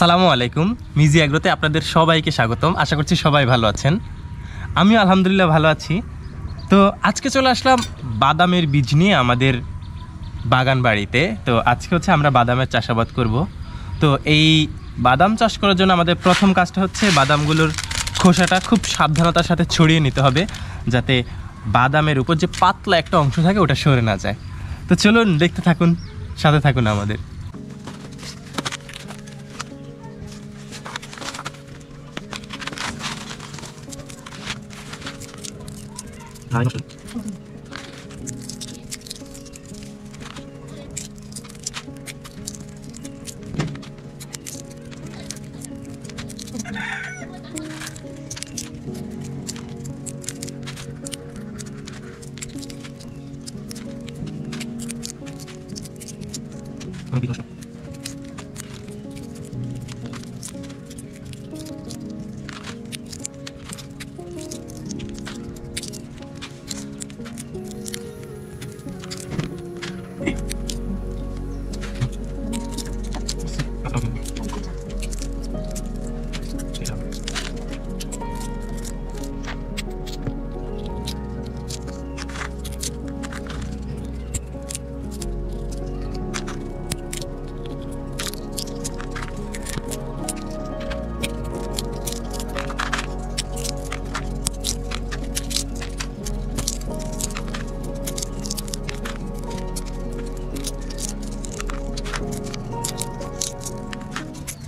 আসসালামু আলাইকুম। মিজি এগ্রোতে আপনাদের সবাইকে স্বাগতম। আশা করছি সবাই ভালো আছেন। আমিও আলহামদুলিল্লাহ ভালো আছি। তো আজকে চলে আসলাম বাদামের বীজ নিয়ে আমাদের বাগান বাড়িতে। তো আজকে হচ্ছে আমরা বাদামের চাষাবাদ করব। তো এই বাদাম চাষ করার জন্য আমাদের প্রথম কাজটা হচ্ছে বাদামগুলোর খোসাটা খুব সাবধানতার সাথে ছড়িয়ে নিতে হবে, যাতে বাদামের উপর যে পাতলা একটা অংশ থাকে ওটা সরে না যায়। তো চলুন দেখতে থাকুন, সাথে থাকুন আমাদের।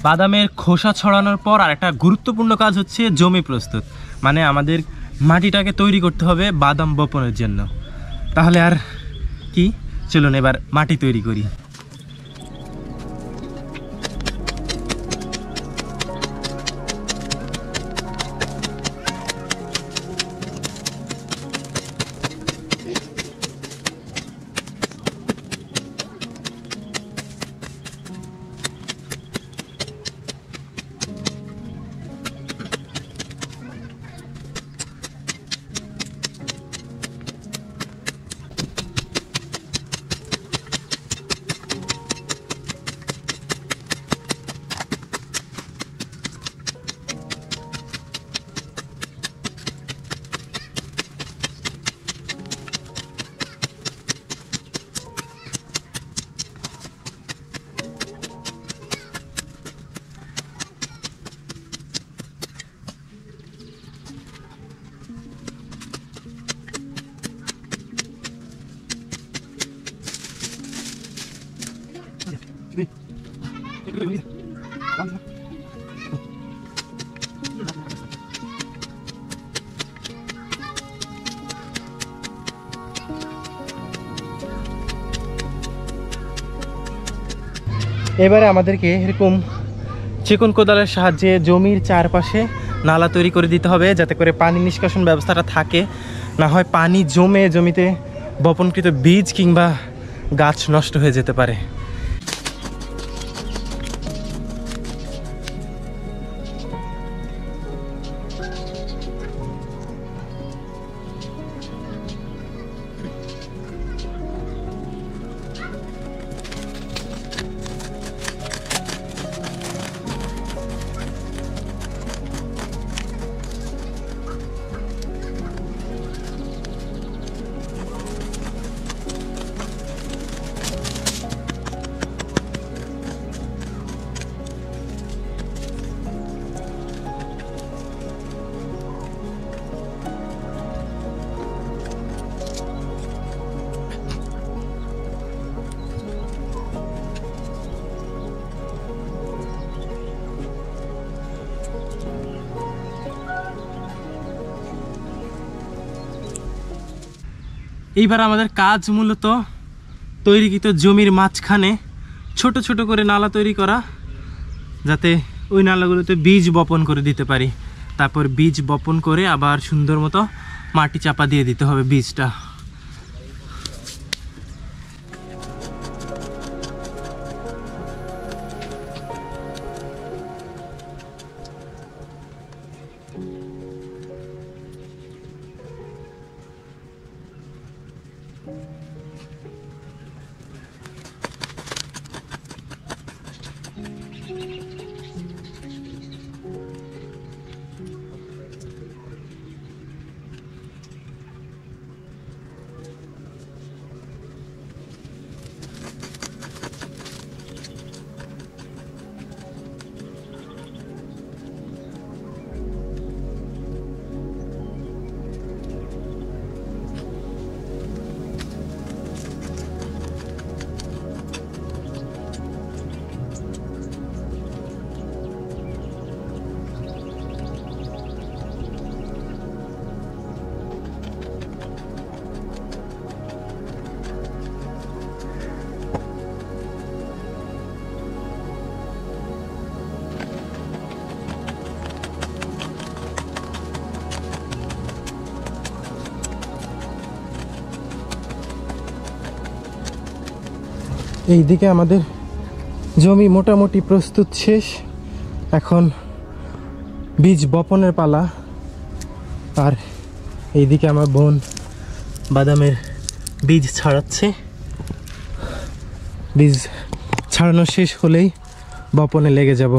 বাদামের খোসা ছড়ানোর পর আর একটা গুরুত্বপূর্ণ কাজ হচ্ছে জমি প্রস্তুত, মানে আমাদের মাটিটাকে তৈরি করতে হবে বাদাম বপনের জন্য। তাহলে আর কি, চলুন এবার মাটি তৈরি করি। এবারে আমাদেরকে এরকম চিকন কোদালের সাহায্যে জমির চারপাশে নালা তৈরি করে দিতে হবে, যাতে করে পানি নিষ্কাশন ব্যবস্থাটা থাকে। না হয় পানি জমে জমিতে বপনকৃত বীজ কিংবা গাছ নষ্ট হয়ে যেতে পারে। এইবার আমাদের কাজ মূলত তৈরিকৃত জমির মাঝখানে ছোট ছোট করে নালা তৈরি করা, যাতে ওই নালাগুলোতে বীজ বপন করে দিতে পারি। তারপর বীজ বপন করে আবার সুন্দর মতো মাটি চাপা দিয়ে দিতে হবে বীজটা। এইদিকে আমাদের জমি মোটামুটি প্রস্তুত শেষ, এখন বীজ বপনের পালা। আর এইদিকে আমার বোন বাদামের বীজ ছাড়াচ্ছে। বীজ ছাড়ানো শেষ হলেই বপনে লেগে যাব।